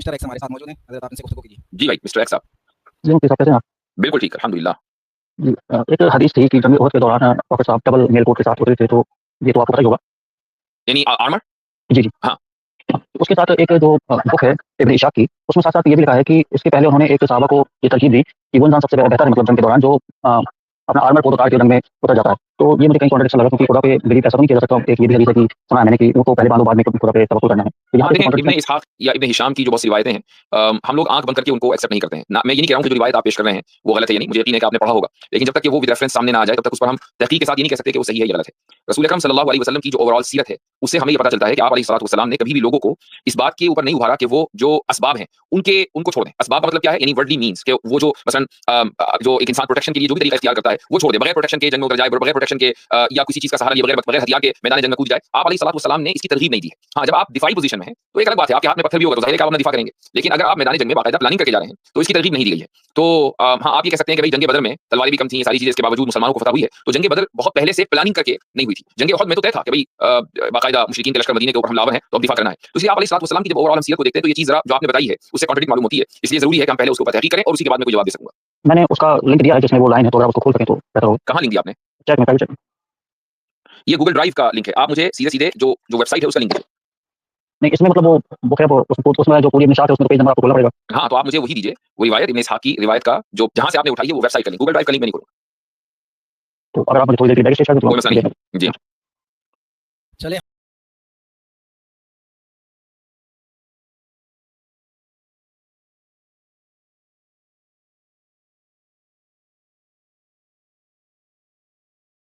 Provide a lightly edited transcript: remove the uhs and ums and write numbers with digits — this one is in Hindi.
मिस्टर एक्स हमारे साथ मौजूद हैं। हज़रत आप इनसे गुफ्तगू कीजिए। जी भाई, मिस्टर एक्स साहब। जी, मुफ्ती साहब कैसे हैं आप? बिल्कुल ठीक, अल्हम्दुलिल्लाह। जी एक हदीस थी कि जंग उहद के दौरान प्रॉफेट साहब डबल मेल कोट के साथ उतरे थे, तो ये तो आपको पता ही होगा। यानी आर्मर? जी, जी। हाँ। उसके साथ एक जो बुक है इब्न इशाक की, उसमें साथ-साथ ये भी लिखा है कि इसके पहले उन्होंने एक सहाबा को ये तरकीब दी कि वो इंसान सबसे बेहतर है मतलब जंग के दौरान जो अपना आर्मर कोट उतार के जंग में उतर जाता है। तो ये मुझे कहीं कॉन्ट्रडिक्शन लगा क्योंकि खुदा पे बिलीव ऐसा नहीं किया जा सकता। एक ये भी हदीस है कि सुना है मैंने कि उनको पहले बांधो बाद में खुदा पे तवक्कुल करना है। तो यहाँ हाँ, पे तो देखें इब्न कॉन्ट्रडिक्शन इसहाक या इब्न हिशाम की जो बहुत सी रिवायतें हैं, हम लोग आँख बंद करके उनको एक्सेप्ट नहीं करते हैं। ना मैं ये नहीं कह रहा हूँ कि जो रिवायत आप पेश कर रहे हैं वो गलत है, यानी मुझे यकीन है कि आपने पढ़ा होगा। लेकिन जब तक कि वो विद रेफरेंस सामने ना आ जाए तब तक उस पर हम तहकीक के साथ ये नहीं कह सकते कि वो सही है या गलत है। रसूल अकरम सल्लल्लाहु अलैहि वसल्लम की जो ओवरऑल सीरत है, उससे हमें ये पता चलता है कि आप अलैहिस्सलातु वस्सलाम ने कभी भी लोगों को इस बात के ऊपर नहीं उभारा कि वो जो असबाब हैं, उनको छोड़ दें। असबाब का मतलब क्या है? यानी वर्ल्डली मीन्स कि वो जो मसलन जो एक इंसान प्रोटेक्शन के लिए जो भी तरीका इख्तियार करता है, वो छोड़ दे। बगैर प्रोटेक्शन के जंग में उतर जाए, बगैर प्रोटेक्शन के या किसी चीज़ का सहारा लिए बगैर हथियार के मैदान जंग में कूद जाए। आप अलैहिस्सलातु वस्सलाम ने इसकी तरगीब नहीं दी है। हाँ, जब आप दिफाई पोज़ीशन में हैं, तो एक अलग बात है, आपके हाथ में पत्थर भी होगा तो ज़ाहिर है कि आप अपना दिफा करेंगे। लेकिन अगर आप मैदान जंग में बाकायदा प्लानिंग करके जा रहे हैं, तो इसकी तरगीब नहीं दी गई है। तो हाँ, आप ये कह सकते हैं कि भाई जंग बदर में तलवारें भी कम थी, ये सारी चीज़ें इसके बावजूद मुसलमानों को फतह हुई है। तो जंग बदर बहुत पहले से प्लानिंग करके नहीं हुई थी। जंग उहद में तो तय था कि भाई बाकायदा मुशरिकीन के लश्कर मदीने के ऊपर हमलावर हैं, तो अब दिफा करना है। तो इसलिए आप अलैहिस्सलातु वस्सलाम की जब ओवरऑल हम सीरत को देखते हैं, तो ये चीज़ ज़रा जो आपने बताई है, उससे कॉन्ट्रडिक्ट मालूम होती है। इसलिए ज़रूरी है कि हम पहले उसके ऊपर तहकीक करें और उसी के बाद मैं कोई जवाब दे सकूँगा। मैंने उसका लिंक दिया है जिसमें वो लाइन है, तो अगर आप उसको खोल सकें तो बेहतर होगा। कहाँ लिंक दिया आपने? चेक में प्राइवेट चेक में। ये गूगल ड्राइव का लिंक है। आप मुझे सीधे-सीधे जो वेबसाइट है उसका लिंक दीजिए। नहीं, इसमें मतलब वो बुक है, वो उसमें जो पूरी निशात है उसमें तो पेज नंबर आपको खोलना पड़ेगा। हाँ, तो आप मुझे वही दीजिए, वो रिवायत इब्न इसहाक की रिवायत का जो जहाँ से आपने उठाई है वो वेबसाइट का लिंक, गूगल ड्राइव का लिंक मैं नहीं खोलूँगा। तो अगर आप मुझे थोड़ी देर की बैक स्टेज कर दें तो कोई मसला नहीं है। जी। चले